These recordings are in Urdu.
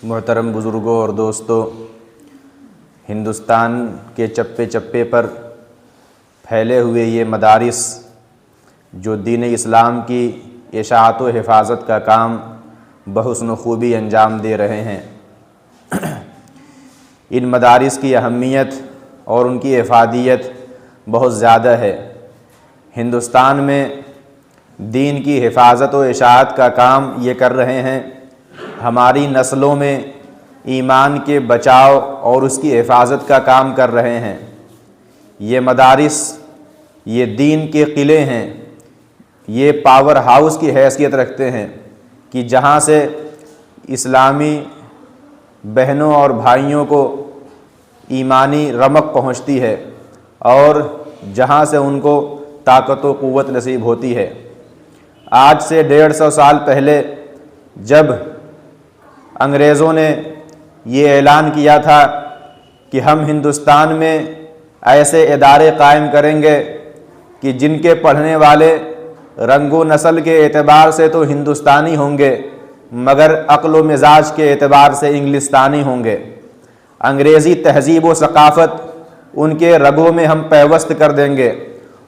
محترم بزرگوں اور دوستوں، ہندوستان کے چپے چپے پر پھیلے ہوئے یہ مدارس جو دین اسلام کی اشاعت و حفاظت کا کام بحسن و خوبی انجام دے رہے ہیں، ان مدارس کی اہمیت اور ان کی افادیت بہت زیادہ ہے۔ ہندوستان میں دین کی حفاظت و اشاعت کا کام یہ کر رہے ہیں، ہماری نسلوں میں ایمان کے بچاؤ اور اس کی حفاظت کا کام کر رہے ہیں۔ یہ مدارس یہ دین کے قلعے ہیں، یہ پاور ہاؤس کی حیثیت رکھتے ہیں کہ جہاں سے اسلامی بہنوں اور بھائیوں کو ایمانی رمق پہنچتی ہے اور جہاں سے ان کو طاقت و قوت نصیب ہوتی ہے۔ آج سے 150 سال پہلے جب انگریزوں نے یہ اعلان کیا تھا کہ ہم ہندوستان میں ایسے ادارے قائم کریں گے کہ جن کے پڑھنے والے رنگ و نسل کے اعتبار سے تو ہندوستانی ہوں گے مگر عقل و مزاج کے اعتبار سے انگلستانی ہوں گے، انگریزی تہذیب و ثقافت ان کے رگوں میں ہم پیوست کر دیں گے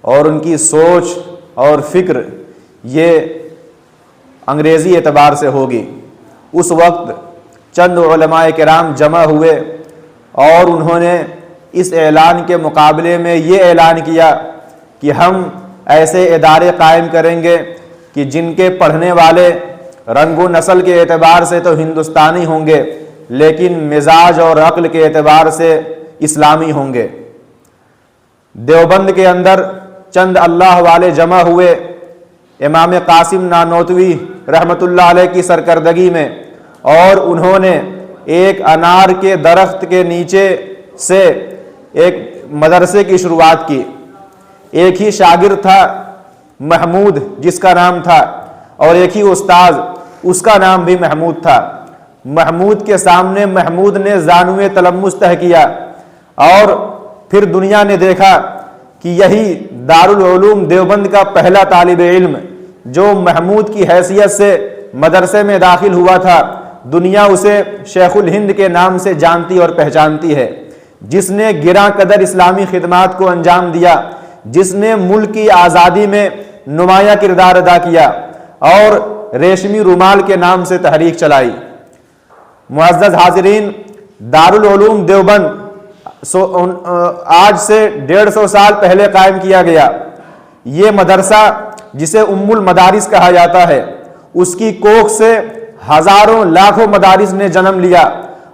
اور ان کی سوچ اور فکر یہ انگریزی اعتبار سے ہوگی۔ اس وقت چند علماء کرام جمع ہوئے اور انہوں نے اس اعلان کے مقابلے میں یہ اعلان کیا کہ ہم ایسے ادارے قائم کریں گے کہ جن کے پڑھنے والے رنگ و نسل کے اعتبار سے تو ہندوستانی ہوں گے لیکن مزاج اور عقل کے اعتبار سے اسلامی ہوں گے۔ دیوبند کے اندر چند اللہ والے جمع ہوئے امام قاسم نانوتوی رحمۃ اللہ علیہ کی سرکردگی میں، اور انہوں نے ایک انار کے درخت کے نیچے سے ایک مدرسے کی شروعات کی۔ ایک ہی شاگرد تھا محمود جس کا نام تھا، اور ایک ہی استاذ اس کا نام بھی محمود تھا۔ محمود کے سامنے محمود نے زانوِ تلمس طے کیا اور پھر دنیا نے دیکھا کہ یہی دارالعلوم دیوبند کا پہلا طالب علم جو محمود کی حیثیت سے مدرسے میں داخل ہوا تھا، دنیا اسے شیخ الہند کے نام سے جانتی اور پہچانتی ہے، جس نے گراں قدر اسلامی خدمات کو انجام دیا، جس نے ملک کی آزادی میں نمایاں کردار ادا کیا اور ریشمی رومال کے نام سے تحریک چلائی۔ معزز حاضرین، دارالعلوم دیوبند آج سے 150 سال پہلے قائم کیا گیا۔ یہ مدرسہ جسے ام المدارس کہا جاتا ہے، اس کی کوکھ سے ہزاروں لاکھوں مدارس نے جنم لیا،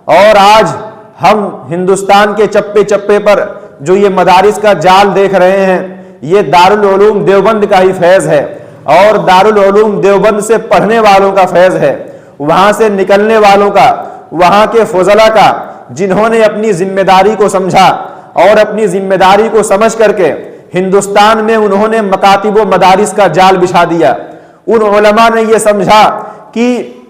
اور آج ہم ہندوستان کے چپے چپے پر جو یہ مدارس کا جال دیکھ رہے ہیں، یہ دارالعلوم دیوبند کا ہی فیض ہے اور دارالعلوم دیوبند سے پڑھنے والوں کا فیض ہے، وہاں سے نکلنے والوں کا، وہاں کے فضلاء کا، جنہوں نے اپنی ذمہ داری کو سمجھا اور اپنی ذمہ داری کو سمجھ کر کے ہندوستان میں انہوں نے مکاتب و مدارس کا جال بچھا دیا۔ ان علماء نے یہ سمجھا کہ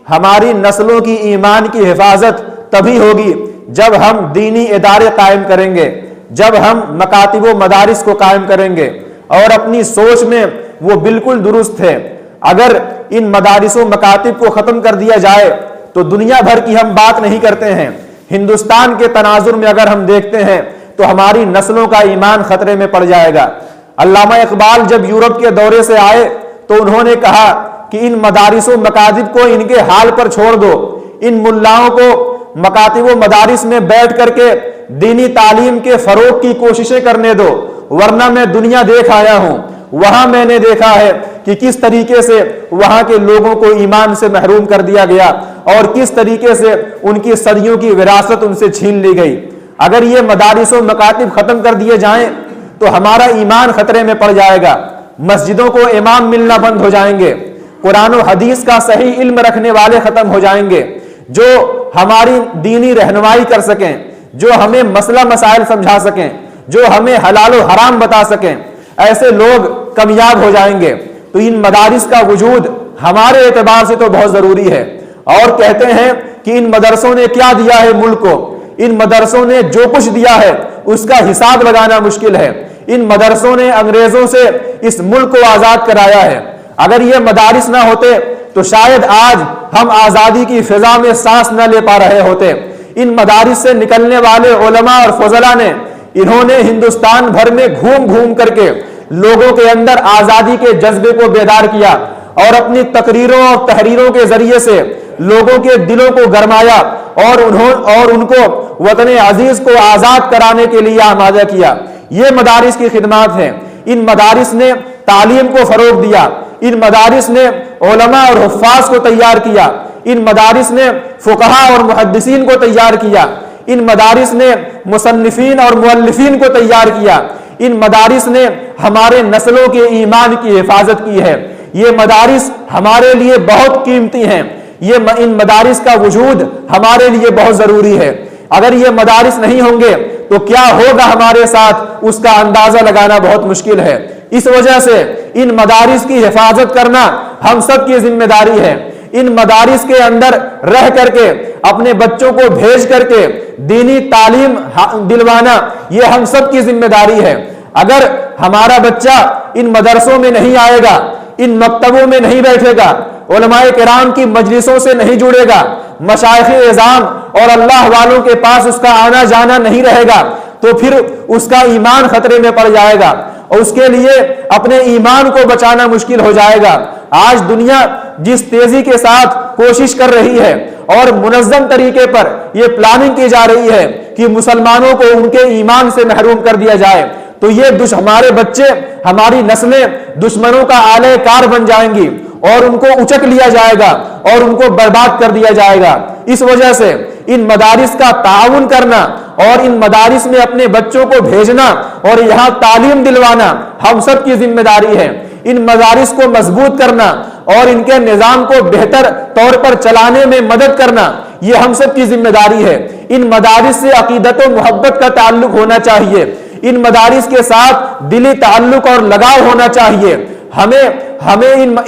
ہماری نسلوں کی ایمان کی حفاظت تبھی ہوگی جب ہم دینی ادارے قائم کریں گے، جب ہم مکاتب و مدارس کو قائم کریں گے، اور اپنی سوچ میں وہ بالکل درست ہے۔ اگر ان مدارس و مکاتب کو ختم کر دیا جائے تو دنیا بھر کی ہم بات نہیں کرتے ہیں، ہندوستان کے تناظر میں اگر ہم دیکھتے ہیں تو ہماری نسلوں کا ایمان خطرے میں پڑ جائے گا۔ علامہ اقبال جب یورپ کے دورے سے آئے تو انہوں نے کہا کہ ان مدارس و مکاتب کو ان کے حال پر چھوڑ دو، ان ملاؤں کو مکاتب و مدارس میں بیٹھ کر کے دینی تعلیم کے فروغ کی کوششیں کرنے دو، ورنہ میں دنیا دیکھ آیا ہوں، وہاں میں نے دیکھا ہے کہ کس طریقے سے وہاں کے لوگوں کو ایمان سے محروم کر دیا گیا اور کس طریقے سے ان کی صدیوں کی وراثت ان سے چھین لی گئی۔ اگر یہ مدارس و مکاتب ختم کر دیے جائیں تو ہمارا ایمان خطرے میں پڑ جائے گا، مسجدوں کو امام ملنا بند ہو جائیں گے، قرآن و حدیث کا صحیح علم رکھنے والے ختم ہو جائیں گے، جو ہماری دینی رہنمائی کر سکیں، جو ہمیں مسئلہ مسائل سمجھا سکیں، جو ہمیں حلال و حرام بتا سکیں، ایسے لوگ کمیاب ہو جائیں گے۔ تو ان مدارس کا وجود ہمارے اعتبار سے تو بہت ضروری ہے، اور کہتے ہیں کہ ان مدرسوں نے کیا دیا ہے ملک کو، ان مدرسوں نے جو کچھ دیا ہے اس کا حساب لگانا مشکل ہے۔ ان مدرسوں نے انگریزوں سے اس ملک کو آزاد کرایا ہے۔ اگر یہ مدارس نہ ہوتے تو شاید آج ہم آزادی کی فضا میں سانس نہ لے پا رہے ہوتے۔ ان مدارس سے نکلنے والے علماء اور فضلاء نے انہوں نے ہندوستان بھر میں گھوم گھوم کر کے لوگوں کے اندر آزادی کے جذبے کو بیدار کیا اور اپنی تقریروں اور تحریروں کے ذریعے سے لوگوں کے دلوں کو گرمایا اور ان کو وطن عزیز کو آزاد کرانے کے لیے آمادہ کیا۔ یہ مدارس کی خدمات ہیں۔ ان مدارس نے تعلیم کو فروغ دیا، ان مدارس نے علماء اور حفاظ کو تیار کیا، ان مدارس نے فقہاء اور محدثین کو تیار کیا، ان مدارس نے مصنفین اور مؤلفین کو تیار کیا، ان مدارس نے ہمارے نسلوں کے ایمان کی حفاظت کی ہے۔ یہ مدارس ہمارے لیے بہت قیمتی ہیں، ان مدارس کا وجود ہمارے لیے بہت ضروری ہے۔ اگر یہ مدارس نہیں ہوں گے تو کیا ہوگا ہمارے ساتھ، اس کا اندازہ لگانا بہت مشکل ہے۔ اس وجہ سے ان مدارس کی حفاظت کرنا ہم سب کی ذمہ داری ہے۔ ان مدارس کے اندر رہ کر کے اپنے بچوں کو بھیج کر کے دینی تعلیم دلوانا یہ ہم سب کی ذمہ داری ہے۔ اگر ہمارا بچہ ان مدرسوں میں نہیں آئے گا، ان مکتبوں میں نہیں بیٹھے گا، علماء کرام کی مجلسوں سے نہیں جڑے گا، مشائخ اعظام اور اللہ والوں کے پاس اس کا آنا جانا نہیں رہے گا، تو پھر اس کا ایمان خطرے میں پڑ جائے گا اور اس کے لیے اپنے ایمان کو بچانا مشکل ہو جائے گا۔ آج دنیا جس تیزی کے ساتھ کوشش کر رہی ہے اور منظم طریقے پر یہ پلاننگ کی جا رہی ہے کہ مسلمانوں کو ان کے ایمان سے محروم کر دیا جائے، تو یہ ہمارے بچے، ہماری نسلیں دشمنوں کا آلہ کار بن جائیں گی اور ان کو اچک لیا جائے گا اور ان کو برباد کر دیا جائے گا۔ اس وجہ سے ان مدارس کا تعاون کرنا اور ان مدارس میں اپنے بچوں کو بھیجنا اور یہاں تعلیم دلوانا ہم سب کی ذمہ داری ہے۔ ان مدارس کو مضبوط کرنا اور ان کے نظام کو بہتر طور پر چلانے میں مدد کرنا یہ ہم سب کی ذمہ داری ہے۔ ان مدارس سے عقیدت و محبت کا تعلق ہونا چاہیے، ان مدارس کے ساتھ دلی تعلق اور لگاؤ ہونا چاہیے۔ ہمیں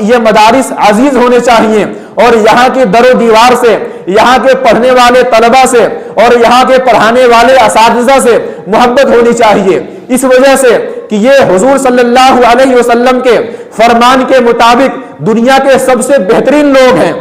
یہ مدارس عزیز ہونے چاہیے اور یہاں کے در و دیوار سے، یہاں کے پڑھنے والے طلبہ سے اور یہاں کے پڑھانے والے اساتذہ سے محبت ہونی چاہیے، اس وجہ سے کہ یہ حضور صلی اللہ علیہ وسلم کے فرمان کے مطابق دنیا کے سب سے بہترین لوگ ہیں،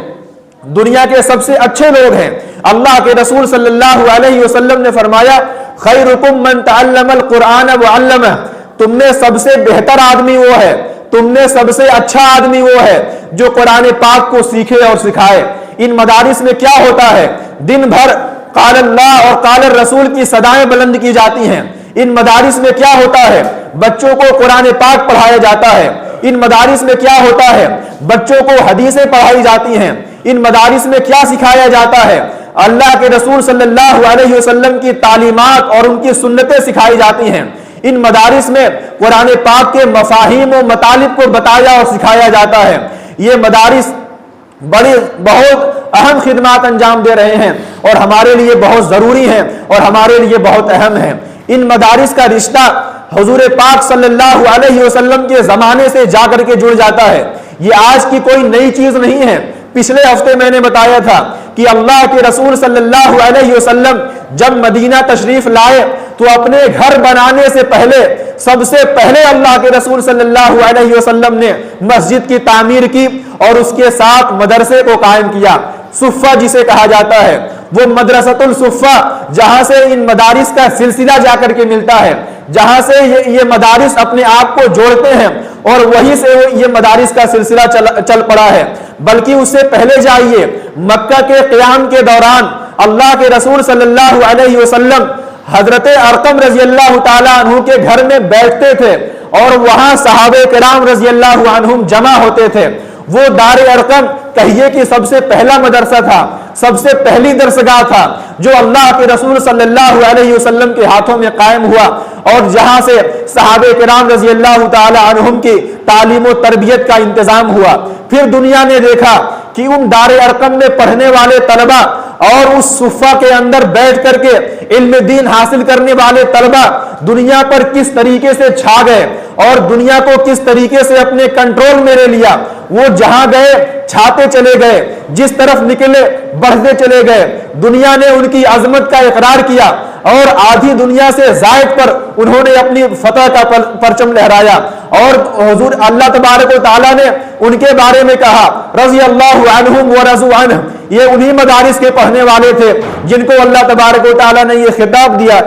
دنیا کے سب سے اچھے لوگ ہیں۔ اللہ کے رسول صلی اللہ علیہ وسلم نے فرمایا خیرکم من تعلم القرآن وعلمہ، تم میں سب سے بہتر آدمی وہ ہے، تم میں سب سے اچھا آدمی وہ ہے جو قرآن پاک کو سیکھے اور سکھائے۔ ان مدارس میں کیا ہوتا ہے؟ دن بھر قال اللہ اور قال الرسول کی صدائیں بلند کی جاتی ہیں۔ ان مدارس میں کیا ہوتا ہے؟ بچوں کو قرآن پاک پڑھایا جاتا ہے۔ ان مدارس میں کیا ہوتا ہے؟ بچوں کو حدیثیں پڑھائی جاتی ہیں۔ ان مدارس میں کیا سکھایا جاتا ہے؟ اللہ کے رسول صلی اللہ علیہ وسلم کی تعلیمات اور ان کی سنتیں سکھائی جاتی ہیں۔ ان مدارس میں قرآن پاک کے مفاہیم و مطالب کو بتایا اور سکھایا جاتا ہے۔ یہ مدارس بہت اہم خدمات انجام دے رہے ہیں اور ہمارے لیے بہت ضروری ہیں اور ہمارے لیے بہت اہم ہیں۔ ان مدارس کا رشتہ حضور پاک صلی اللہ علیہ وسلم کے زمانے سے جا کر کے جڑ جاتا ہے۔ یہ آج کی کوئی نئی چیز نہیں ہے۔ پچھلے ہفتے میں نے بتایا تھا کہ اللہ کے رسول صلی اللہ علیہ وسلم جب مدینہ تشریف لائے تو اپنے گھر بنانے سے پہلے سب سے پہلے اللہ کے رسول صلی اللہ علیہ وسلم نے مسجد کی تعمیر کی اور اس کے ساتھ مدرسے کو قائم کیا، صفہ جسے کہا جاتا ہے، وہ مدرسۃ الصفہ جہاں سے ان مدارس کا سلسلہ جا کر کے ملتا ہے، جہاں سے یہ مدارس اپنے آپ کو جوڑتے ہیں اور وہیں سے یہ مدارس کا سلسلہ چل پڑا ہے۔ بلکہ اس سے پہلے جائیے، مکہ کے قیام کے دوران اللہ کے رسول صلی اللہ علیہ وسلم حضرت ارقم رضی اللہ تعالیٰ عنہ کے گھر میں بیٹھتے تھے اور وہاں صحابہ کرام رضی اللہ عنہم جمع ہوتے تھے۔ وہ دار ارقم کہیے کہ سب سے پہلا مدرسہ تھا، سب سے پہلی درسگاہ تھا جو اللہ کے رسول صلی اللہ علیہ وسلم کے ہاتھوں میں قائم ہوا اور جہاں سے صحابہ کرام رضی اللہ تعالی عنہم کی تعلیم و تربیت کا انتظام ہوا۔ پھر دنیا نے دیکھا کہ ان دار ارقم میں پڑھنے والے طلبہ اور اس صفہ کے اندر بیٹھ کر کے علم دین حاصل کرنے والے طلبہ دنیا پر کس طریقے سے چھا گئے اور دنیا کو کس طریقے سے اپنے کنٹرول میں لے لیا۔ وہ جہاں گئے چھاتے چلے گئے، جس طرف نکلے بڑھتے چلے گئے۔ دنیا نے ان کی عظمت کا اقرار کیا اور آدھی دنیا سے زائد پر انہوں نے اپنی فتح کا پرچم لہرایا اور حضور اللہ تبارک و تعالیٰ نے ان کے بارے میں کہا رضی اللہ عنہم ورضوا عنہ، یہ انہی مدارس کے پڑھنے والے تھے جن کو اللہ تبارک و تعالیٰ نے یہ خطاب دیا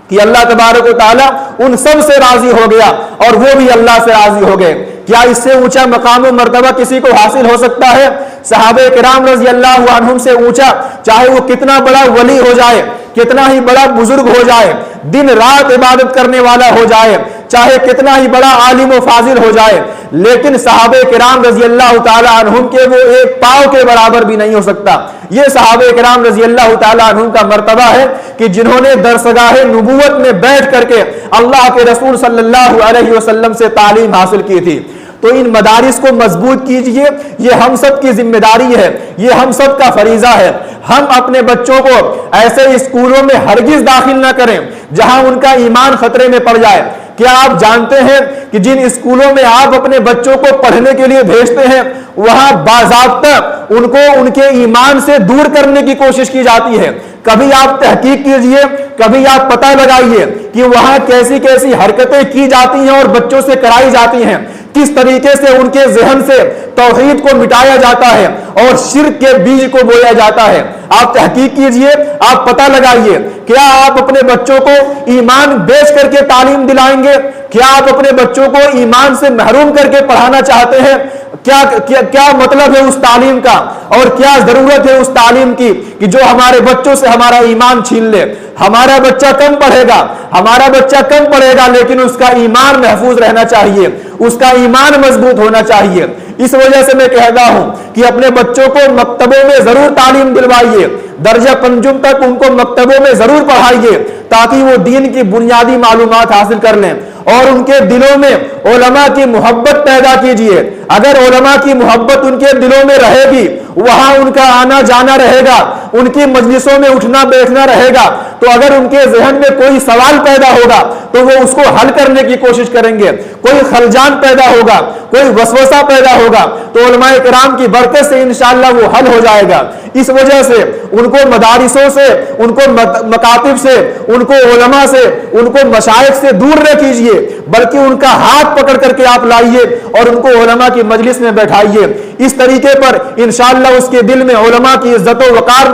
کہ اللہ تبارک و تعالیٰ ان سب سے راضی ہو گیا اور وہ بھی اللہ سے راضی ہو گئے۔ کیا اس سے اونچا مقام و مرتبہ کسی کو حاصل ہو سکتا ہے؟ صحابہ کرام رضی اللہ عنہم سے اونچا چاہے وہ کتنا بڑا ولی ہو جائے، کتنا ہی بڑا بزرگ ہو جائے، دن رات عبادت کرنے والا ہو جائے، چاہے کتنا ہی بڑا عالم و فاضل ہو جائے، لیکن صحابہ کرام رضی اللہ تعالی عنہم کے وہ ایک پاؤں کے برابر بھی نہیں ہو سکتا۔ یہ صحابہ کرام رضی اللہ تعالی عنہم کا مرتبہ ہے کہ جنہوں نے درسگاہ نبوت میں بیٹھ کر کے اللہ کے رسول صلی اللہ علیہ وسلم سے تعلیم حاصل کی تھی۔ تو ان مدارس کو مضبوط کیجئے، یہ ہم سب کی ذمہ داری ہے، یہ ہم سب کا فریضہ ہے۔ ہم اپنے بچوں کو ایسے اسکولوں میں ہرگز داخل نہ کریں جہاں ان کا ایمان خطرے میں پڑ جائے۔ کیا آپ جانتے ہیں کہ جن اسکولوں میں آپ اپنے بچوں کو پڑھنے کے لیے بھیجتے ہیں وہاں باضابطہ ان کو ان کے ایمان سے دور کرنے کی کوشش کی جاتی ہے؟ کبھی آپ تحقیق کیجئے، کبھی آپ پتہ لگائیے کہ وہاں کیسی کیسی حرکتیں کی جاتی ہیں اور بچوں سے کرائی جاتی ہیں، کس طریقے سے ان کے ذہن سے توحید کو مٹایا جاتا ہے اور شرک کے بیج کو بویا جاتا ہے۔ آپ تحقیق کیجئے، آپ پتہ لگائیے، کیا آپ اپنے بچوں کو ایمان بیچ کر کے تعلیم دلائیں گے؟ کیا آپ اپنے بچوں کو ایمان سے محروم کر کے پڑھانا چاہتے ہیں؟ کیا مطلب ہے اس تعلیم کا اور کیا ضرورت ہے اس تعلیم کی کہ جو ہمارے بچوں سے ہمارا ایمان چھین لے؟ ہمارا بچہ کم پڑھے گا، ہمارا بچہ کم پڑھے گا، لیکن اس کا ایمان محفوظ رہنا چاہیے، اس کا ایمان مضبوط ہونا چاہیے۔ اس وجہ سے میں کہتا ہوں کہ اپنے بچوں کو مکتبوں میں ضرور تعلیم دلوائیے، درجہ پنجم تک ان کو مکتبوں میں ضرور پڑھائیے تاکہ وہ دین کی بنیادی معلومات حاصل کر لیں، اور ان کے دلوں میں علماء کی محبت پیدا کیجئے۔ اگر علماء کی محبت ان کے دلوں میں رہے گی، وہاں ان کا آنا جانا رہے گا، ان کی مجلسوں میں اٹھنا بیٹھنا رہے گا، تو اگر ان کے ذہن میں کوئی سوال پیدا ہوگا تو وہ اس کو حل کرنے کی کوشش کریں گے، کوئی خلجان پیدا ہوگا، کوئی وسوسہ پیدا ہوگا تو علماء کرام کی برکت سے انشاءاللہ وہ حل ہو جائے گا۔ اس وجہ سے ان کو مدارسوں سے، ان کو مکاتب سے، ان کو علماء سے، ان کو مشائخ سے دور نہ کیجئے، بلکہ ان کا ہاتھ پکڑ کر کے آپ لائیے اور ان کو علماء کی مجلس میں بیٹھائیے۔ اس طریقے پر انشاءاللہ اس کے دل میں علماء کی عزت و وقار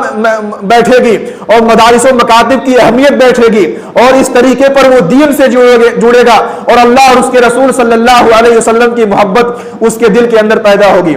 بیٹھے گی اور مدارس و مکاتب کی اہمیت بیٹھے گی، اور اس طریقے پر وہ دین سے جڑے گا اور اللہ اور اس کے رسول صلی اللہ علیہ وسلم کی محبت اس کے دل کے اندر پیدا ہوگی۔